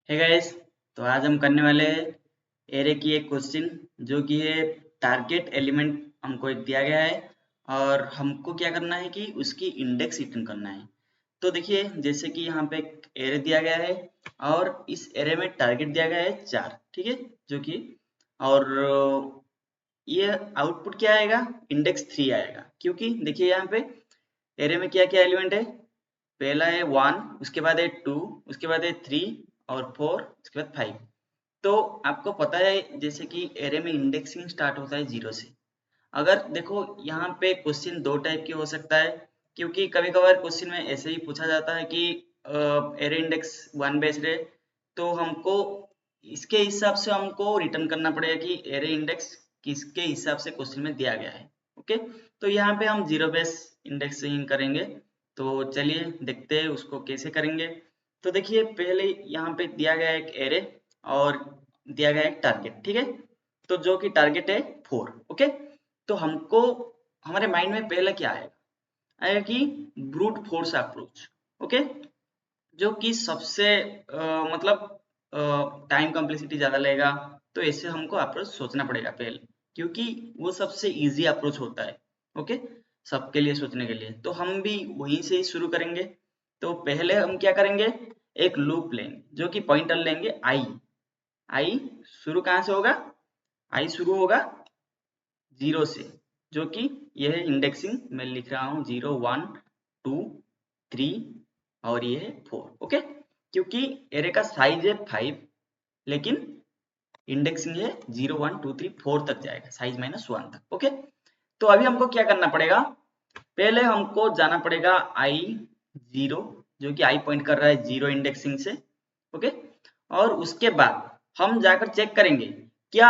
है गाइस। तो आज हम करने वाले हैं एरे की एक क्वेश्चन जो कि है टारगेट एलिमेंट हमको एक दिया गया है और हमको क्या करना है कि उसकी इंडेक्स रिटर्न करना है। तो देखिए जैसे कि यहाँ पे एक एरे दिया गया है और इस एरे में टारगेट दिया गया है 4, ठीक है, जो कि और ये आउटपुट क्या आएगा, इंडेक्स 3 आएगा, क्योंकि देखिए यहाँ पे एरे में क्या क्या एलिमेंट है। पहला है 1, उसके बाद है 2, उसके बाद है 3 और 4, उसके बाद 5। तो आपको पता है जैसे कि एरे में इंडेक्सिंग स्टार्ट होता है 0 से। अगर देखो यहाँ पे क्वेश्चन दो टाइप के हो सकता है, क्योंकि कभी कभार क्वेश्चन में ऐसे ही पूछा जाता है कि एरे इंडेक्स 1 बेस्ड है, तो हमको इसके हिसाब से हमको रिटर्न करना पड़ेगा कि एरे इंडेक्स किसके हिसाब से क्वेश्चन में दिया गया है। ओके, तो यहाँ पे हम 0 बेस इंडेक्स से ही करेंगे। तो चलिए देखते हैं उसको कैसे करेंगे। तो देखिए पहले यहाँ पे दिया गया है एक एरे और दिया गया है एक टारगेट, ठीक है। तो जो कि टारगेट है 4। ओके, तो हमको हमारे माइंड में पहले क्या आएगा, आएगा कि ब्रूट फोर्स अप्रोच। ओके, जो कि सबसे मतलब टाइम कॉम्प्लेक्सिटी ज्यादा लेगा। तो ऐसे हमको अप्रोच सोचना पड़ेगा पहले, क्योंकि वो सबसे इजी अप्रोच होता है। ओके, सबके लिए सोचने के लिए तो हम भी वहीं से ही शुरू करेंगे। तो पहले हम क्या करेंगे, एक लूप लेंगे जो कि पॉइंटर लेंगे आई। आई शुरू कहाँ से होगा, आई शुरू होगा 0 से, जो कि यह है इंडेक्सिंग मैं लिख रहा हूँ 0 1 2 3 और ये है 4। ओके, क्योंकि एरे का साइज है 5, लेकिन इंडेक्सिंग है 0 1 2 3 4 तक जाएगा, साइज -1 तक। ओके, तो अभी हमको क्या करना पड़ेगा, पहले हमको जाना पड़ेगा आई 0, जो कि आई पॉइंट कर रहा है 0 इंडेक्सिंग से। ओके, और उसके बाद हम जाकर चेक करेंगे क्या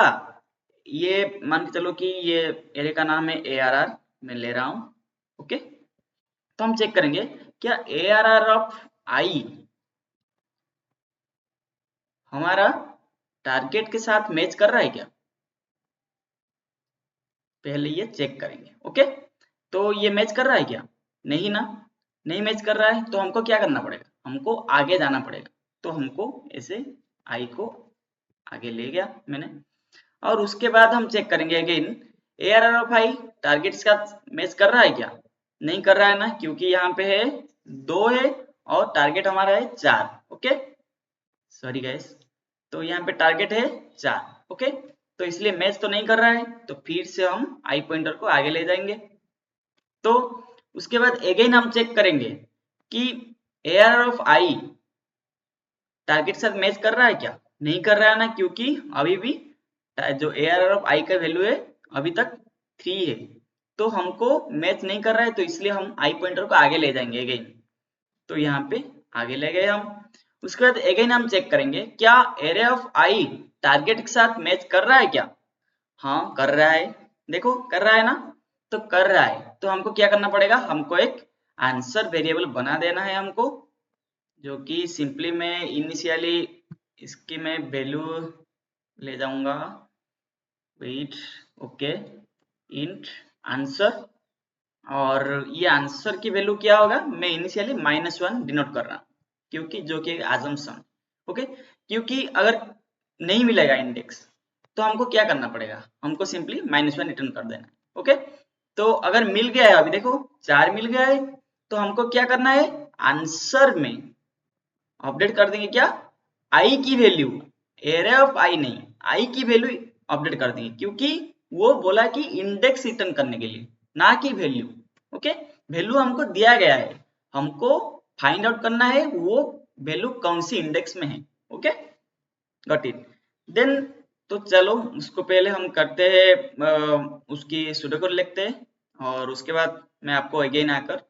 ये, मान के चलो कि ये एरे का नाम है ए आर आर, मैं ले रहा हूँ। ओके, तो हम चेक करेंगे क्या ए आर आर ऑफ आई हमारा टारगेट के साथ मैच कर रहा है क्या, पहले ये चेक करेंगे। ओके, तो ये मैच कर रहा है क्या, नहीं ना, नहीं मैच कर रहा है, तो हमको क्या करना पड़ेगा, हमको आगे जाना पड़ेगा। तो हमको ऐसे आई को आगे ले गया मैंने, और उसके बाद हम चेक करेंगे again A R R of I target का मैच कर रहा है क्या, नहीं कर रहा है ना, क्योंकि यहाँ पे है 2 है और टारगेट हमारा है 4। ओके, सॉरी गैस, तो यहाँ पे टारगेट है 4। ओके, तो इसलिए मैच तो नहीं कर रहा है, तो फिर से हम आई पॉइंटर को आगे ले जाएंगे। तो उसके बाद अगेन हम चेक करेंगे कि A R of I target के साथ मैच कर रहा है क्या, नहीं कर रहा है ना, क्योंकि अभी भी जो ए आर ऑफ आई का वैल्यू है अभी तक 3 है, तो हमको मैच नहीं कर रहा है, तो इसलिए हम आई पॉइंटर को आगे ले जाएंगे अगेन। तो यहाँ पे आगे ले गए हम। उसके बाद अगेन हम चेक करेंगे क्या एरे ऑफ आई टारगेट के साथ मैच कर रहा है क्या, हाँ कर रहा है, देखो कर रहा है ना, तो कर रहा है, तो हमको क्या करना पड़ेगा, हमको एक आंसर वेरिएबल बना देना है हमको, जो कि सिंपली मैं इनिशियली इसकी मैं वैल्यू ले जाऊंगा, वेट, ओके, इंट आंसर, और ये आंसर की वैल्यू क्या होगा, मैं इनिशियली -1 डिनोट कर रहा हूँ, क्योंकि जो कि अजम्पशन। ओके, क्योंकि अगर नहीं मिलेगा इंडेक्स तो हमको क्या करना पड़ेगा, हमको सिंपली -1 रिटर्न कर देना है। ओके, तो अगर मिल गया है, अभी देखो 4 मिल गया है, तो हमको क्या करना है, आंसर में अपडेट कर देंगे क्या, आई की वैल्यू, एरे ऑफ आई नहीं, आई की वैल्यू अपडेट कर देंगे, क्योंकि वो बोला कि इंडेक्स रिटर्न करने के लिए, ना कि वैल्यू। ओके, वैल्यू हमको दिया गया है, हमको फाइंड आउट करना है वो वैल्यू कौन सी इंडेक्स में है। Okay, got it. देन तो चलो उसको पहले हम करते हैं, उसकी सुडोकोड लिखते हैं और उसके बाद मैं आपको अगेन आकर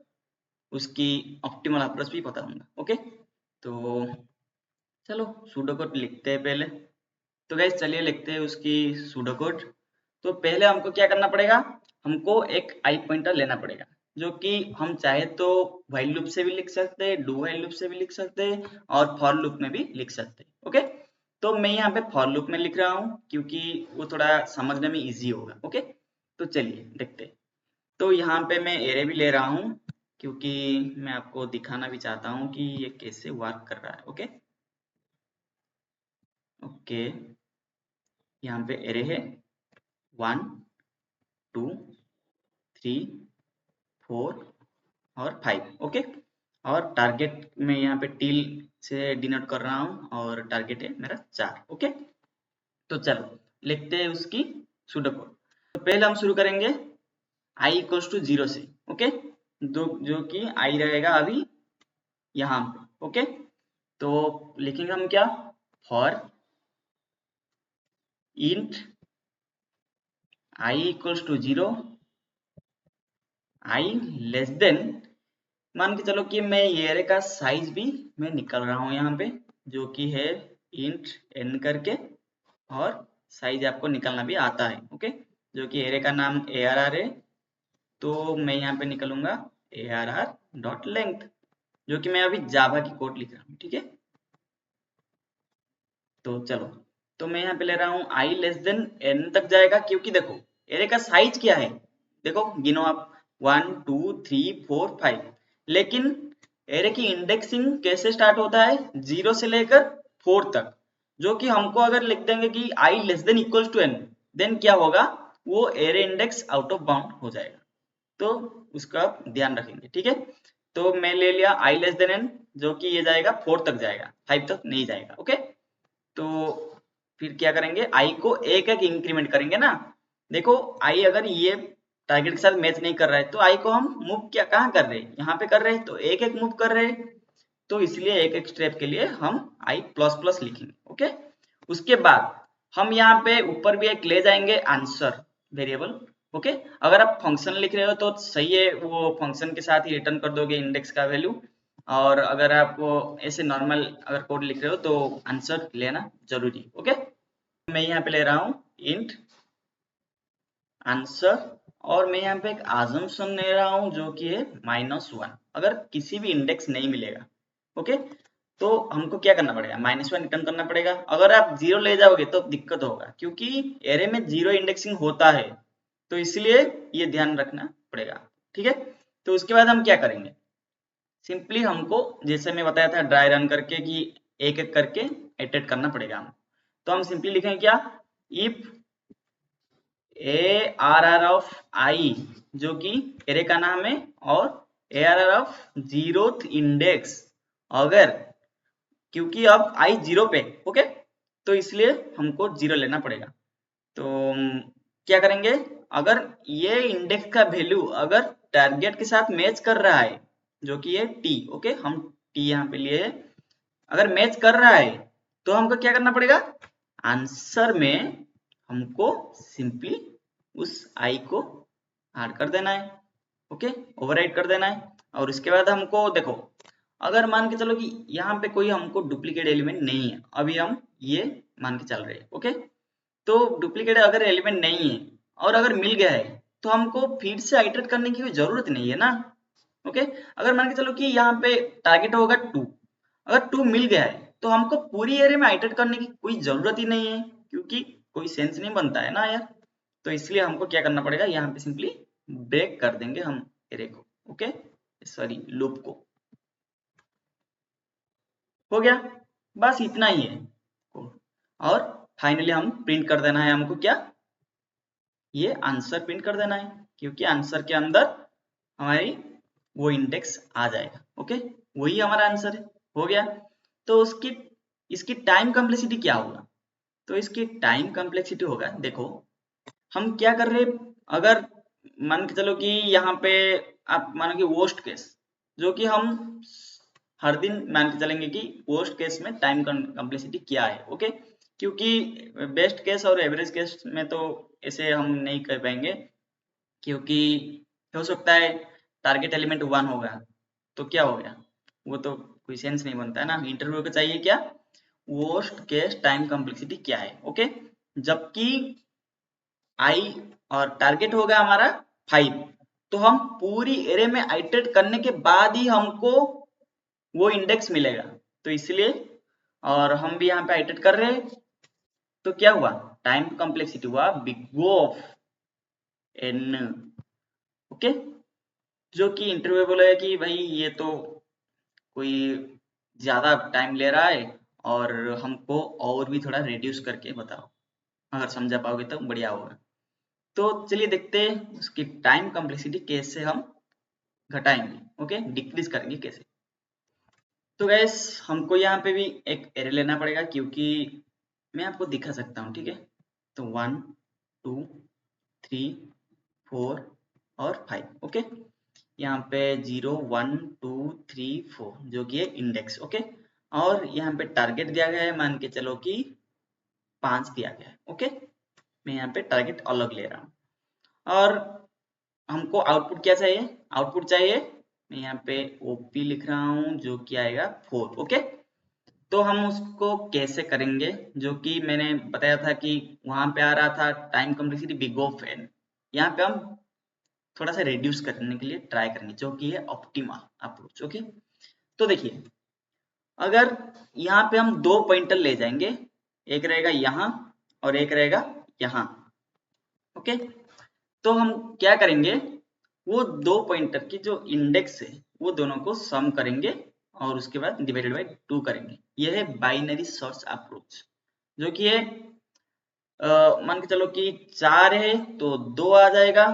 उसकी ऑप्टिमल अप्रोच भी बताऊंगा। ओके, तो चलो सूडो कोड लिखते हैं पहले। तो गाइस चलिए लिखते हैं उसकी सूडो कोड। तो पहले हमको क्या करना पड़ेगा, हमको एक आई पॉइंटर लेना पड़ेगा, जो कि हम चाहे तो व्हाइल लूप से भी लिख सकते हैं, डू व्हाइल लूप से भी लिख सकते हैं और फॉर लूप में भी लिख सकते हैं। ओके, तो मैं यहाँ पे फॉर लूप में लिख रहा हूँ क्योंकि वो थोड़ा समझने में इजी होगा। ओके, तो चलिए देखते हैं। तो यहाँ पे मैं एरे भी ले रहा हूँ, क्योंकि मैं आपको दिखाना भी चाहता हूँ कि ये कैसे वर्क कर रहा है। ओके, ओके, यहाँ पे एरे है 1 2 3 4 और 5। ओके, और टारगेट में यहाँ पे टिल से डिनोट कर रहा हूँ और टारगेट है मेरा 4। ओके, तो चलो लिखते हैं उसकी सूडो कोड। तो पहले हम शुरू करेंगे i इक्वल्स टू 0 से। ओके, जो कि i रहेगा अभी यहाँ पे। ओके, तो लिखेंगे हम क्या, for int i equals to 0, i less than, मान के चलो कि मैं ये एरे का साइज भी मैं निकाल रहा हूँ यहाँ पे, जो कि है इंट n करके, और साइज आपको निकालना भी आता है। ओके, जो कि एरे का नाम arr है, तो मैं यहाँ पे निकालूंगा arr डॉट लेंथ, जो कि मैं अभी जावा की कोड लिख रहा हूँ। ठीक है, तो चलो, तो मैं यहाँ पे ले रहा हूँ i लेस देन n तक जाएगा, क्योंकि देखो एरे का साइज क्या है, देखो गिनो आप 1 2 3 4 5, लेकिन एरे की इंडेक्सिंग कैसे स्टार्ट होता है, 0 से लेकर 4 तक, जो कि हमको अगर लिख देंगे कि i less than equals to n, then क्या होगा, वो array index out of bound हो जाएगा, तो उसका आप ध्यान रखेंगे। ठीक है, तो मैं ले लिया i लेस देन n, जो कि ये जाएगा 4 तक जाएगा, 5 तक नहीं जाएगा। ओके, तो फिर क्या करेंगे, आई को एक एक इंक्रीमेंट करेंगे ना। देखो आई अगर ये टारगेट के साथ मैच नहीं कर रहा है, तो आई को हम मूव क्या कहाँ कर रहे हैं, यहाँ पे कर रहे हैं, तो एक एक मूव कर रहे हैं, तो इसलिए एक एक स्टेप के लिए हम आई प्लस प्लस लिखेंगे। ओके, उसके बाद हम यहाँ पे ऊपर भी एक ले जाएंगे आंसर वेरिएबल। ओके, अगर आप फंक्शन लिख रहे हो तो सही है, वो फंक्शन के साथ ही रिटर्न कर दोगे इंडेक्स का वैल्यू, और अगर आप ऐसे नॉर्मल अगर कोड लिख रहे हो तो आंसर लेना जरूरी। ओके, मैं यहाँ पे ले रहा हूँ इंट आंसर, और मैं यहाँ पे एक assumption ले रहा हूँ जो कि है -1, अगर किसी भी इंडेक्स नहीं मिलेगा। ओके, तो हमको क्या करना पड़ेगा, -1 रिटर्न करना पड़ेगा। अगर आप 0 ले जाओगे तो दिक्कत होगा, क्योंकि एरे में 0 इंडेक्सिंग होता है, तो इसलिए ये ध्यान रखना पड़ेगा। ठीक है, तो उसके बाद हम क्या करेंगे, सिंपली हमको जैसे मैं बताया था ड्राई रन करके कि एक एक करके इटरेट करना पड़ेगा हम, तो हम सिंपली लिखेंगे क्या, इफ arr ऑफ i, जो कि एरे का नाम है, और arr ऑफ 0th इंडेक्स, अगर, क्योंकि अब i 0 पे। ओके, तो इसलिए हमको 0 लेना पड़ेगा। तो क्या करेंगे, अगर ये इंडेक्स का वैल्यू अगर टारगेट के साथ मैच कर रहा है, जो कि है t। ओके, हम t यहाँ पे लिए, अगर मैच कर रहा है तो हमको क्या करना पड़ेगा, आंसर में हमको सिंपली उस i को ऐड कर देना है। ओके, ओवरराइट कर देना है, और उसके बाद हमको देखो, अगर मान के चलो कि यहाँ पे कोई हमको डुप्लीकेट एलिमेंट नहीं है, अभी हम ये मान के चल रहे हैं। ओके, तो डुप्लीकेट अगर एलिमेंट नहीं है और अगर मिल गया है, तो हमको फिर से आइटरेट करने की कोई जरूरत नहीं है ना। ओके, अगर मान के चलो कि यहाँ पे टारगेट होगा 2, अगर 2 मिल गया है तो हमको पूरी एरे में आइटरेट करने की कोई जरूरत ही नहीं है, क्योंकि कोई सेंस नहीं बनता है ना यार। तो इसलिए हमको क्या करना पड़ेगा, यहाँ पे सिंपली ब्रेक कर देंगे हम एरे को। ओके, सॉरी लूप को। हो गया, बस इतना ही है। और फाइनली हम प्रिंट कर देना है हमको क्या, ये आंसर प्रिंट कर देना है, क्योंकि आंसर के अंदर हमारी वो इंडेक्स आ जाएगा। ओके, वही हमारा आंसर है। हो गया, तो उसकी इसकी टाइम कम्प्लेक्सिटी क्या होगा, तो इसकी टाइम कम्प्लेक्सिटी होगा, देखो हम क्या कर रहे हैं, अगर मान के चलो कि यहाँ पे आप मानो कि वर्स्ट केस, जो कि हम हर दिन मान के चलेंगे कि वर्स्ट केस में टाइम कम्प्लेक्सिटी क्या है। ओके, क्योंकि बेस्ट केस और एवरेज केस में तो ऐसे हम नहीं कर पाएंगे, क्योंकि हो सकता है टारगेट एलिमेंट 1 होगा, तो क्या हो गया, वो तो कोई सेंस नहीं बनता है ना। इंटरव्यू को चाहिए क्या, वर्स्ट केस टाइम कम्प्लेक्सिटी क्या है। ओके, जबकि आई और टारगेट होगा हमारा 5, तो हम पूरी एरे में आइटरेट करने के बाद ही हमको वो इंडेक्स मिलेगा, तो इसलिए, और हम भी यहाँ पे आइटरेट कर रहे हैं, तो क्या हुआ, टाइम कम्प्लेक्सिटी हुआ big O of n। Okay, जो कि इंटरव्यू बोलेगा कि भाई ये तो कोई ज्यादा टाइम ले रहा है, और हमको और भी थोड़ा रिड्यूस करके बताओ, अगर समझा पाओगे तो बढ़िया होगा। तो चलिए देखते हैं उसकी टाइम कॉम्प्लेक्सिटी कैसे हम घटाएंगे, ओके, डिक्रीज करेंगे कैसे। तो गैस हमको यहाँ पे भी एक एरे लेना पड़ेगा, क्योंकि मैं आपको दिखा सकता हूँ, ठीक है। तो 1 2 3 4 और 5, ओके। यहाँ पे 0 1 2 3 4 जो कि है इंडेक्स, ओके। और यहाँ पे टारगेट दिया गया है, मान के चलो कि 5 दिया गया है, ओके। मैं यहाँ पे टारगेट अलग ले रहा हूँ। और हमको आउटपुट क्या चाहिए, आउटपुट चाहिए, मैं यहाँ पे ओपी लिख रहा हूँ जो कि आएगा 4, ओके। तो हम उसको कैसे करेंगे, जो कि मैंने बताया था कि वहां पे आ रहा था time complexity big of N, यहाँ पे हम थोड़ा सा रिड्यूस करने के लिए ट्राई करेंगे, जो कि है ऑप्टिमा अप्रोच, ओके। तो देखिए, अगर यहाँ पे हम 2 पॉइंटर ले जाएंगे, एक रहेगा यहाँ और एक रहेगा यहाँ, ओके। तो हम क्या करेंगे, वो 2 पॉइंटर की जो इंडेक्स है वो दोनों को सम करेंगे और उसके बाद डिवाइडेड बाय 2 करेंगे। यह है बाइनरी सर्च अप्रोच, जो कि है मान के चलो कि 4 है तो 2 आ जाएगा,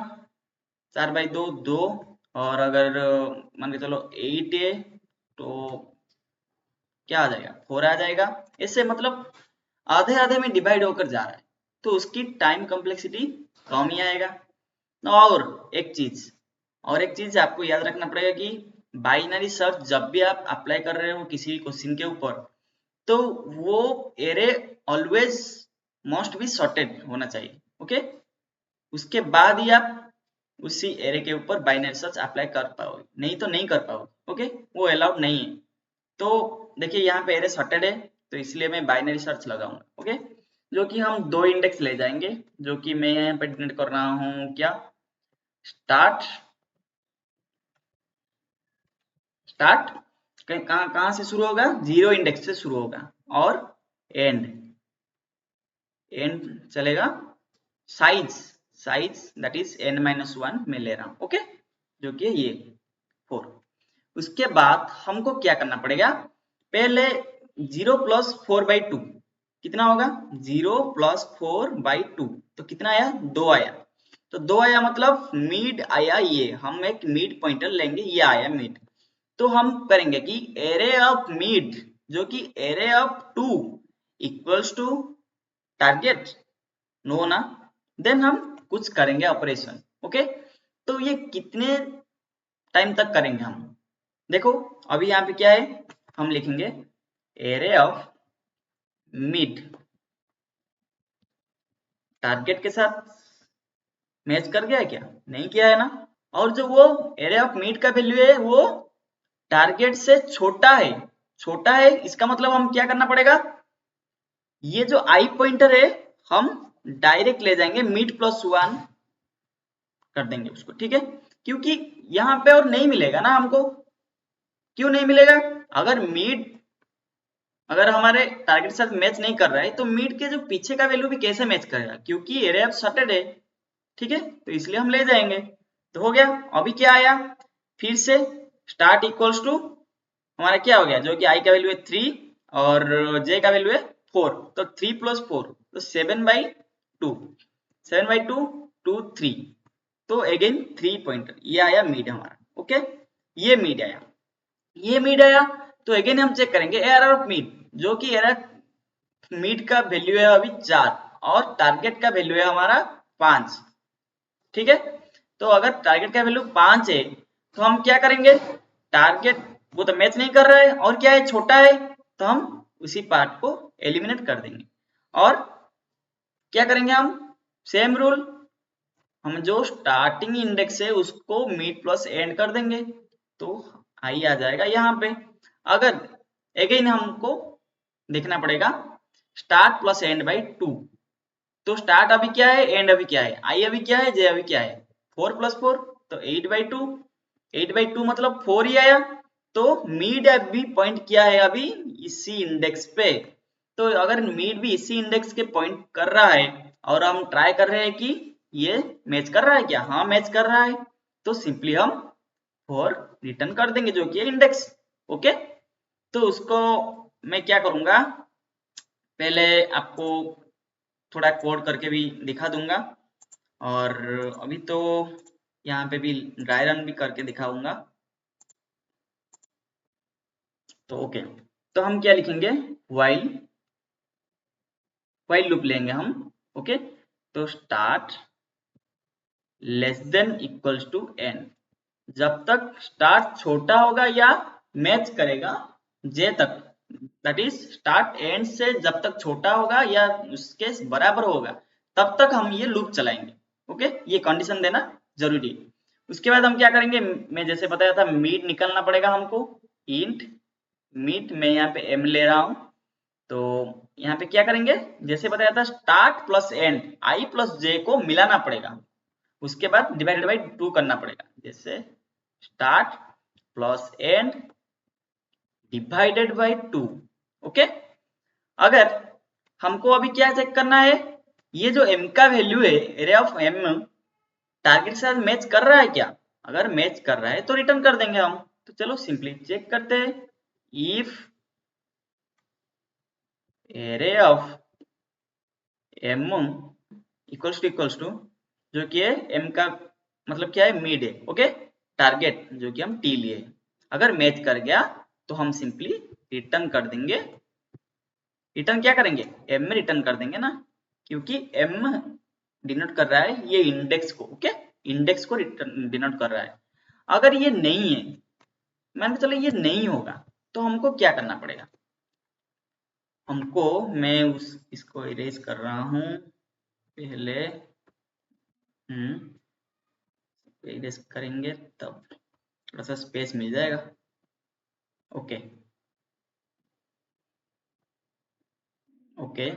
4 बाई 2 2, और अगर मान के चलो 8 है तो क्या आ जाएगा, 4 आ जाएगा। इससे मतलब आधे आधे में डिवाइड होकर जा रहा है, तो उसकी टाइम कॉम्प्लेक्सिटी कम ही आएगा। और एक चीज आपको याद रखना पड़ेगा कि बाइनरी सर्च जब भी आप अप्लाई कर रहे हो किसी क्वेश्चन के ऊपर, तो वो array always must be sorted होना चाहिए, ओके। उसके बाद ही आप उसी एरे के ऊपर बाइनरी सर्च अप्लाई कर पाओगे, नहीं तो नहीं कर पाओगे, ओके। वो अलाउड नहीं है। तो देखिए यहाँ पे एरे सॉर्टेड है, तो इसलिए मैं बाइनरी सर्च लगाऊंगा, ओके। जो कि हम 2 इंडेक्स ले जाएंगे, जो कि मैं यहाँ पे डिनोट कर रहा हूँ क्या, स्टार्ट स्टार्ट कहाँ से शुरू होगा, 0 इंडेक्स से शुरू होगा, और एंड एंड चलेगा साइज दैट इज n-1 में ले रहा हूँ, ओके, जो कि ये 4। उसके बाद हमको क्या करना पड़ेगा, पहले 0 प्लस 4/2 कितना होगा, 0 प्लस 4/2 तो कितना आया, 2 आया। तो 2 आया मतलब मिड आया, ये हम एक मिड पॉइंटर लेंगे, ये आया मिड। तो हम करेंगे कि एरे ऑफ मिड जो कि array of 2 equals to target, no ना, देन हम कुछ करेंगे ऑपरेशन, ओके। तो ये कितने टाइम तक करेंगे हम, देखो अभी यहाँ पे क्या है, हम लिखेंगे एरे ऑफ मिड टारगेट के साथ मैच कर गया है क्या, नहीं किया है ना। और जो वो एरे ऑफ मिड का वैल्यू है वो टारगेट से छोटा है, इसका मतलब हम क्या करना पड़ेगा, ये जो आई पॉइंटर है हम डायरेक्ट ले जाएंगे मिड प्लस 1 कर देंगे उसको, ठीक है। क्योंकि यहाँ पे और नहीं मिलेगा ना हमको, क्यों नहीं मिलेगा, अगर मिड अगर हमारे टारगेट के साथ मैच नहीं कर रहा है तो मिड के जो पीछे का वैल्यू भी कैसे मैच करेगा, क्योंकि एरे ऑफ सॉर्टेड है, ठीक है। तो इसलिए हम ले जाएंगे। तो हो गया, अभी क्या आया, फिर से स्टार्ट इक्वल्स टू हमारा क्या हो गया, जो कि आई का वैल्यू है 3 और जे का वैल्यू है 4, तो 3 प्लस 4 तो 7/2, 7/2 2 3, तो अगेन 3 पॉइंटर, ये आया मिड हमारा, ओके। ये मिड आया तो अगेन हम चेक करेंगे एरर ऑफ मिड, जो कि एरर मिड का वैल्यू है अभी 4 और टारगेट का वैल्यू है हमारा 5, ठीक है। तो अगर टारगेट का वैल्यू 5 है तो हम क्या करेंगे, टारगेट वो तो मैच नहीं कर रहा है और क्या है, छोटा है, तो हम उसी पार्ट को एलिमिनेट कर देंगे। और क्या करेंगे हम, सेम रूल, हम जो स्टार्टिंग इंडेक्स है उसको मिड प्लस एंड कर देंगे, तो आई आ जाएगा यहाँ पे। अगर अगेन हमको देखना पड़ेगा स्टार्ट प्लस एंड बाई 2, तो स्टार्ट अभी क्या है, एंड अभी क्या है, आई अभी क्या है, जे अभी क्या है, 4 प्लस 4 तो 8/2, 8/2 मतलब 4 ही आया। तो मिड अभी पॉइंट किया है अभी इसी इंडेक्स पे, तो अगर मिड भी इसी इंडेक्स के पॉइंट कर रहा है और हम ट्राई कर रहे हैं कि ये मैच कर रहा है क्या, हाँ मैच कर रहा है, तो सिंपली हम 4 रिटर्न कर देंगे जो कि है इंडेक्स, ओके। तो उसको मैं क्या करूंगा, पहले आपको थोड़ा कोड करके भी दिखा दूंगा, और अभी तो यहाँ पे भी ड्राई रन भी करके दिखाऊंगा। तो ओके, तो हम क्या लिखेंगे, वाइल लूप लेंगे हम। ओके, तो start less than equals to N, जब तक स्टार्ट छोटा होगा या मैच करेगा जे तक, दैट इज स्टार्ट एंड से जब तक छोटा होगा या उसके बराबर होगा तब तक हम ये लूप चलाएंगे। ओके, ये कंडीशन देना जरूरी है। उसके बाद हम क्या करेंगे, मैं जैसे बताया था मीट निकलना पड़ेगा हमको। इंट मीट, मैं यहाँ पे एम ले रहा हूँ, तो यहाँ पे क्या करेंगे, जैसे बताया था start plus and I plus J को मिलाना पड़ेगा, उसके बाद डिवाइडेड बाई 2 करना पड़ेगा, जैसे start plus and divided by 2। Okay, अगर हमको अभी क्या चेक करना है, ये जो m का वैल्यू है एरे ऑफ m टारगेट के साथ मैच कर रहा है क्या, अगर मैच कर रहा है तो रिटर्न कर देंगे हम। तो चलो सिंपली चेक करते हैं, if array of m equals to जो कि है m का मतलब क्या है, मिड है। ओके, टारगेट जो कि हम t लिए, अगर मैच कर गया तो हम सिंपली रिटर्न कर देंगे। रिटर्न क्या करेंगे, m में रिटर्न कर देंगे ना, क्योंकि m डिनोट कर रहा है ये इंडेक्स को। ओके, इंडेक्स को रिटर्न डिनोट कर रहा है। अगर ये नहीं है, मान के चलो ये नहीं होगा, तो हमको क्या करना पड़ेगा, हमको, मैं इसको इरेज कर रहा हूँ पहले, इरेज करेंगे तब थोड़ा सा स्पेस मिल जाएगा। ओके ओके,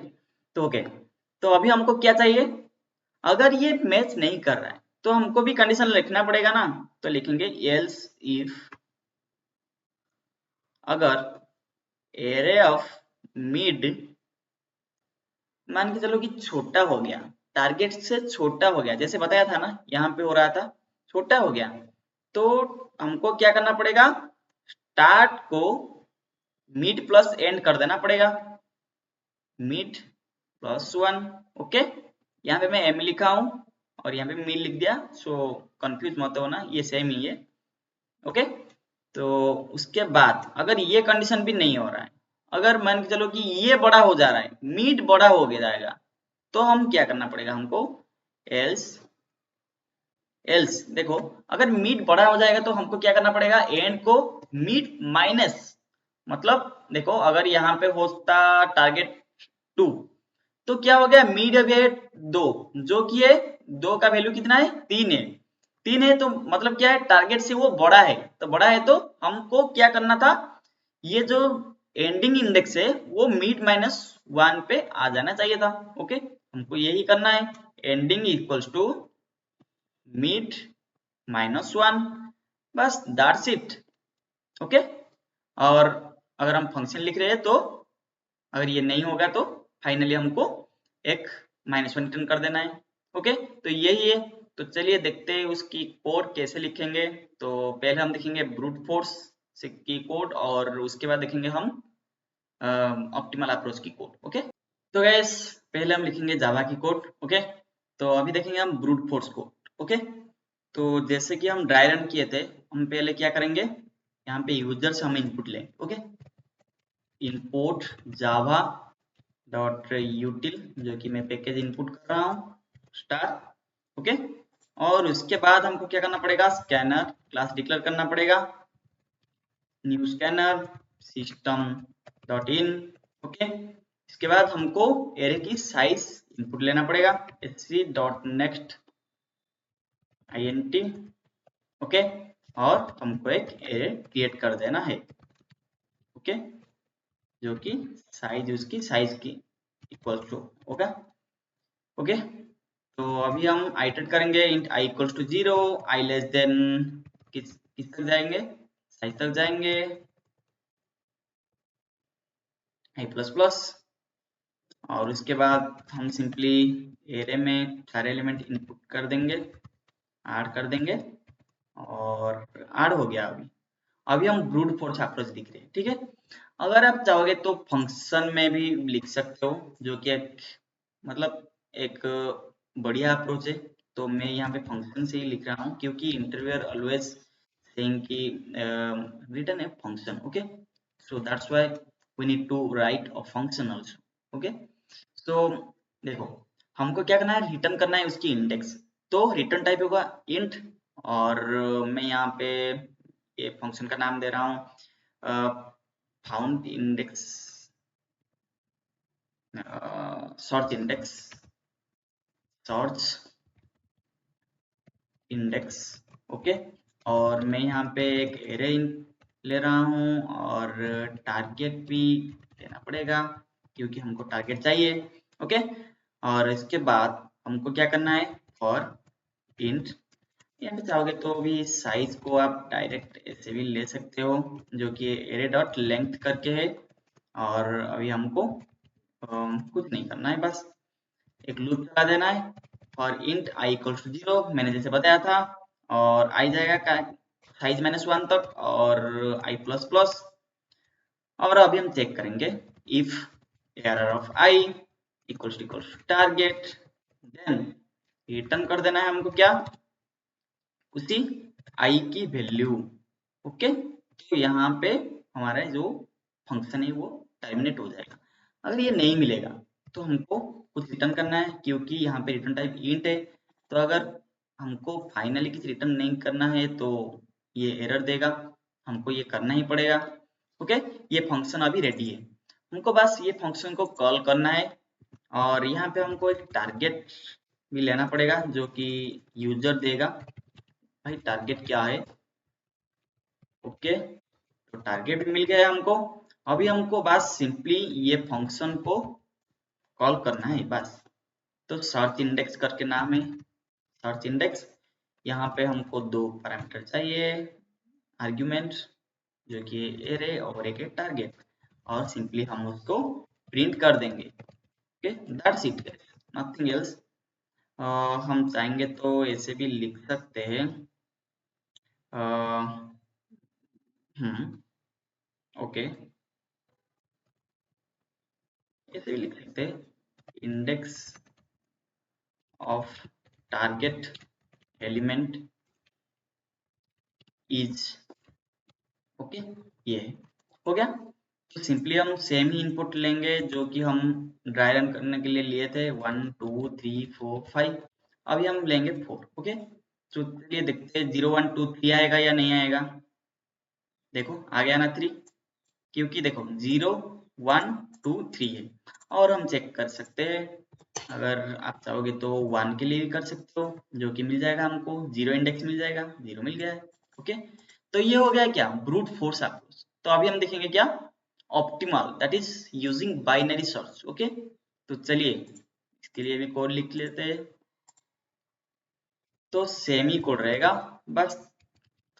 तो ओके, तो अभी हमको क्या चाहिए, अगर ये मैच नहीं कर रहा है तो हमको भी कंडीशन लिखना पड़ेगा ना, तो लिखेंगे एल्स इफ, अगर एरे ऑफ मिड मान के चलो कि छोटा हो गया, टारगेट से छोटा हो गया, जैसे बताया था ना यहाँ पे हो रहा था छोटा हो गया, तो हमको क्या करना पड़ेगा, स्टार्ट को मिड प्लस एंड कर देना पड़ेगा, मिड प्लस 1। ओके, यहाँ पे मैं एम लिखा हूँ और यहाँ पे मी लिख दिया, सो कंफ्यूज मत होना, ये सेम ही है। ओके, तो उसके बाद अगर ये कंडीशन भी नहीं हो रहा है, अगर मान के चलो कि ये बड़ा हो जा रहा है, मीट बड़ा हो गया जाएगा, तो हम क्या करना पड़ेगा हमको, एल्स देखो, अगर मीट बड़ा हो जाएगा तो हमको क्या करना पड़ेगा, एंड को मीट माइनस, मतलब देखो अगर यहाँ पे होता टारगेट 2, तो क्या हो गया, मीड अब है 2, जो कि है 2 का वैल्यू कितना है, 3 है। 3 है तो मतलब क्या है, टारगेट से वो बड़ा है, तो बड़ा है तो हमको क्या करना था, ये जो एंडिंग इंडेक्स है वो मीड माइनस 1 पे आ जाना चाहिए था। ओके, हमको यही करना है, ending equals to mid minus 1, बस दैट्स इट। ओके, और अगर हम फंक्शन लिख रहे हैं तो अगर ये नहीं होगा तो फाइनली हमको एक -1 रिटर्न कर देना है। ओके, तो यही है। तो चलिए देखते हैं उसकी कोड कैसे लिखेंगे। तो पहले हम देखेंगे ब्रूट फोर्स की कोड, और उसके बाद देखेंगे हम ऑप्टिमल अप्रोच की कोड। ओके, तो गैस पहले हम लिखेंगे जावा की कोड। ओके, तो अभी देखेंगे हम ब्रूट फोर्स कोड। ओके, तो जैसे कि हम ड्राई रन किए थे, हम पहले क्या करेंगे, यहाँ पे यूजर से हम इनपुट लेंगे। ओके, इनपुट जावा डॉट यूटिल, जो कि मैं पैकेज इनपुट कर रहा हूँ स्टार। ओके, और उसके बाद हमको क्या करना पड़ेगा, स्कैनर क्लास डिक्लेयर करना पड़ेगा, new scanner system dot in. Okay, इसके बाद हमको एरे की साइज इनपुट लेना पड़ेगा, h3 dot next int। Okay, और हमको एक एरे क्रिएट कर देना है। ओके, जो कि साइज उसकी साइज की इक्वल टू होगा। ओके, तो अभी हम आइटरेट करेंगे, int I equals to 0, I less than किस तक जाएंगे, साइज तक जाएंगे, आई प्लस प्लस, और उसके बाद हम सिंपली एरे में सारे एलिमेंट इनपुट कर देंगे, ऐड कर देंगे, और ऐड हो गया। अभी हम ब्रूट फोर्स अप्रोच दिख रहे हैं। ठीक है, अगर आप चाहोगे तो फंक्शन में भी लिख सकते हो, जो कि एक मतलब एक बढ़िया अप्रोच है। तो मैं यहाँ पे फंक्शन से ही लिख रहा हूँ, क्योंकि इंटरव्यूअर ऑलवेज सेइंग कि return a function, okay, so that's why we need to write a function also, okay. So देखो, हमको क्या करना है, रिटर्न करना है उसकी इंडेक्स। तो रिटर्न टाइप होगा इंट, और मैं यहाँ पे ये फंक्शन का नाम दे रहा हूँ found index, search index, search index, okay. और मैं यहाँ पे एक एरे ले रहा हूँ, और टारगेट भी देना पड़ेगा क्योंकि हमको टारगेट चाहिए, ओके। और इसके बाद हमको क्या करना है, फॉर इंट, यहाँ पे चाहोगे तो भी साइज को आप डायरेक्ट ऐसे भी ले सकते हो, जो कि एरे डॉट लेंथ करके है। और अभी हमको कुछ नहीं करना है, बस एक लूप चला देना है, और इंट आई इक्वल्स टू 0 मैंने जैसे बताया था, और आई जाएगा साइज -1 तक, और आई प्लस प्लस। और अभी हम चेक करेंगे if error of I equals to target, then return कर देना है हमको क्या, उसी आई की वैल्यू, ओके। तो यहाँ पे हमारा जो फंक्शन है वो टर्मिनेट हो जाएगा। अगर ये नहीं मिलेगा तो हमको कुछ रिटर्न करना है, क्योंकि यहाँ पे रिटर्न टाइप इंट है। तो अगर हमको फाइनली कुछ रिटर्न नहीं करना है तो ये एरर देगा, हमको ये करना ही पड़ेगा, ओके। ये फंक्शन अभी रेडी है, हमको बस ये फंक्शन को कॉल करना है। और यहाँ पे हमको एक टारगेट भी लेना पड़ेगा, जो कि यूजर देगा। भाई टारगेट क्या है, ओके। तो टारगेट भी मिल गया हमको। अभी हमको बस सिंपली ये फंक्शन को कॉल करना है बस। तो सर्च इंडेक्स करके नाम है, सर्च इंडेक्स। यहाँ पे हमको 2 पैरामीटर चाहिए, आर्ग्यूमेंट, जो कि एरे और एक टारगेट, और सिंपली हम उसको प्रिंट कर देंगे, okay. That's it, nothing else. हम चाहेंगे तो ऐसे भी लिख सकते हैं, ओके, ऐसे भी लिख सकते हैं, index of target element is, okay, ये हो गया। तो सिंपली हम सेम ही इनपुट लेंगे जो कि हम ड्राई रन करने के लिए लिए थे, 1 2 3 4 5। अभी हम लेंगे 4, ओके। तो चलिए देखते हैं 0 1 2 3 आएगा या नहीं आएगा। देखो आ गया ना 3, क्योंकि देखो 0 1 2 3 है। और हम चेक कर सकते हैं, अगर आप चाहोगे तो 1 के लिए भी कर सकते हो, जो कि मिल जाएगा हमको, 0 इंडेक्स मिल जाएगा, 0 मिल गया है, ओके। तो ये हो गया क्या, ब्रूट फोर्स अप्रोच। तो अभी हम देखेंगे क्या, optimal, that is using binary search, okay. तो चलिए इसके लिए भी कोड लिख लेते हैं। तो सेमी कोड रहेगा, बस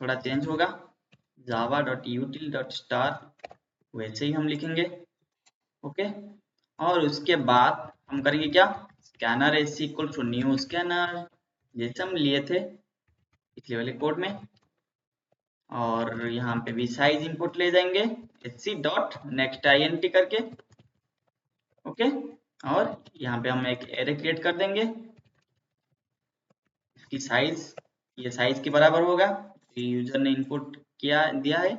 थोड़ा चेंज होगा, java.util.star वैसे ही हम लिखेंगे, ओके। और उसके बाद हम करेंगे क्या, scanner S equal to new scanner, जैसे हम लिए थे पिछले वाले कोड में। और यहाँ पे भी साइज इनपुट ले जाएंगे, sc.nextInt करके, ओके। और यहाँ पे हम एक एरे क्रिएट कर देंगे, इसकी साइज ये साइज के बराबर होगा, यूजर ने इनपुट किया दिया है।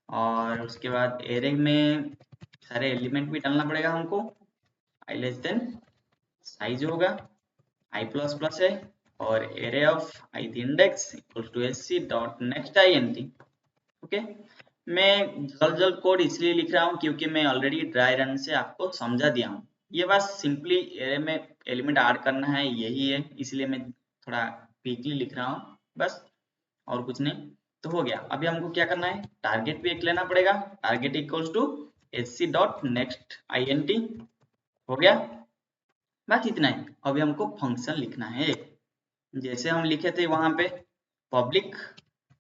और उसके बाद एरे में सारे एलिमेंट भी डालना पड़ेगा हमको, आई लेस देन साइज होगा, आई प्लस प्लस है, और array of ith index equal to sc.nextInt, okay. मैं जल्द जल्द कोड इसलिए लिख रहा हूँ क्योंकि मैं ऑलरेडी ड्राई रन से आपको समझा दिया हूँ। ये बस सिंपली एरे में एलिमेंट ऐड करना है, यही है, इसलिए मैं थोड़ा क्विकली लिख रहा हूँ बस, और कुछ नहीं। तो हो गया। अभी हमको क्या करना है, टारगेट भी एक लेना पड़ेगा, टारगेट इक्वल्स टू sc.nextInt, हो गया, बस इतना ही। अभी हमको फंक्शन लिखना है, जैसे हम लिखे थे वहां पे, public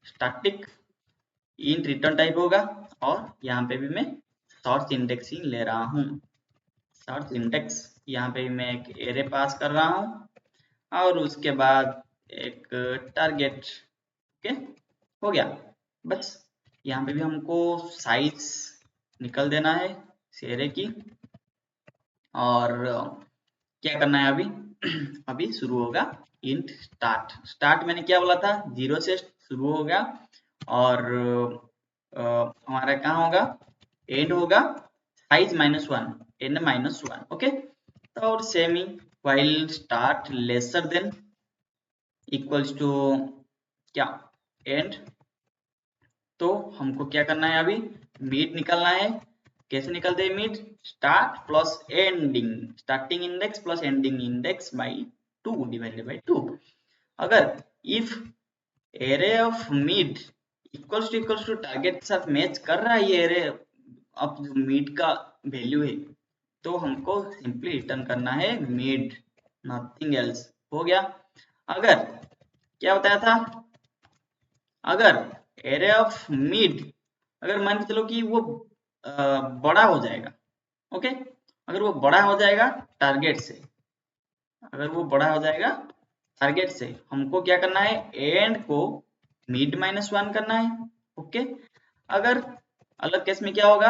static int return type होगा। और यहाँ पे भी मैं सर्च इंडेक्सिंग ले रहा हूँ, सर्च इंडेक्स। यहाँ पे भी मैं एक एरे पास कर रहा हूँ, और उसके बाद एक टारगेट, ओके, हो गया। बस यहाँ पे भी हमको साइज निकल देना है इस एरे की। और क्या करना है अभी अभी शुरू होगा इंट स्टार्ट। स्टार्ट मैंने क्या बोला था, 0 से शुरू होगा और हमारा कहाँ होगा, एंड होगा साइज -1, n -1। ओके, तो और सेम ही while start lesser than equals to क्या, एंड। तो हमको क्या करना है अभी, मीट निकालना है। कैसे निकलते हैं mid, start plus ending, starting index plus ending index by 2 divided by 2। अगर if array of mid equals to target के साथ मैच कर रहा है ये एरे, अब जो मीट का वैल्यू है, तो हमको सिंपली रिटर्न करना है मीट, नथिंग एल्स। हो गया। अगर क्या बताया था, अगर एरे ऑफ मिड, अगर मान के चलो कि वो बड़ा हो जाएगा, ओके, अगर वो बड़ा हो जाएगा टारगेट से, अगर वो बड़ा हो जाएगा टारगेट से, हमको क्या करना है, एंड को मिड -1 करना है। ओके, अगर अलग केस में क्या होगा,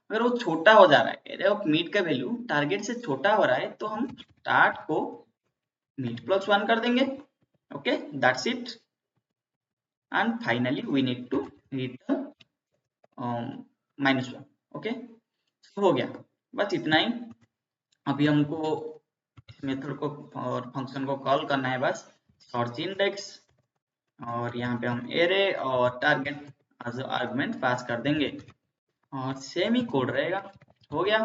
अगर वो छोटा हो जा रहा है, एरे ऑफ मिड का वैल्यू टारगेट से छोटा हो रहा है, तो हम स्टार्ट को मिड +1 कर देंगे। Okay, that's it. And finally we need to return -1। Okay, हो गया, बस इतना ही। अभी हमको इस मेथड को और फंक्शन को कॉल करना है, बस सर्च इंडेक्स, और यहाँ पे हम एरे और टारगेट एज आर्गुमेंट पास कर देंगे और सेम ही कोड रहेगा। हो गया।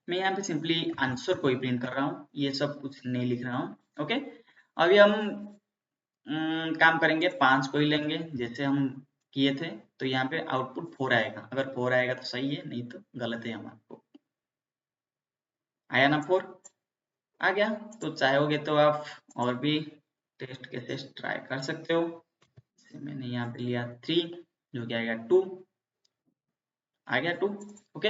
मैं यहाँ पे सिंपली आंसर को ही प्रिंट कर रहा हूँ, ये सब कुछ नहीं लिख रहा हूँ। ओके, अभी हम काम करेंगे 5 को ही लेंगे जैसे हम किए थे। तो यहाँ पे आउटपुट 4 आएगा, अगर 4 आएगा तो सही है, नहीं तो गलत है हमारे को। आया ना 4, आ गया। तो चाहोगे तो आप और भी टेस्ट केसेस ट्राई कर सकते हो। मैंने यहाँ पे लिया 3, जो कि आएगा 2, आ गया 2। ओके,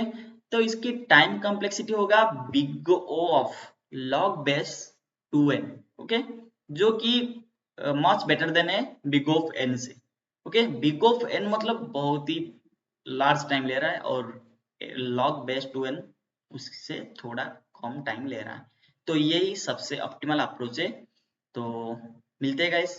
तो इसकी टाइम कॉम्प्लेक्सिटी होगा big O of log base 2n। Okay, जो कि मच बेटर देन है बिग ऑफ n से। ओके, बिग ऑफ n मतलब बहुत ही लार्ज टाइम ले रहा है, और log बेस 2n उससे थोड़ा कम टाइम ले रहा है। तो यही सबसे ऑप्टिमल अप्रोच है। तो मिलते हैं गाइस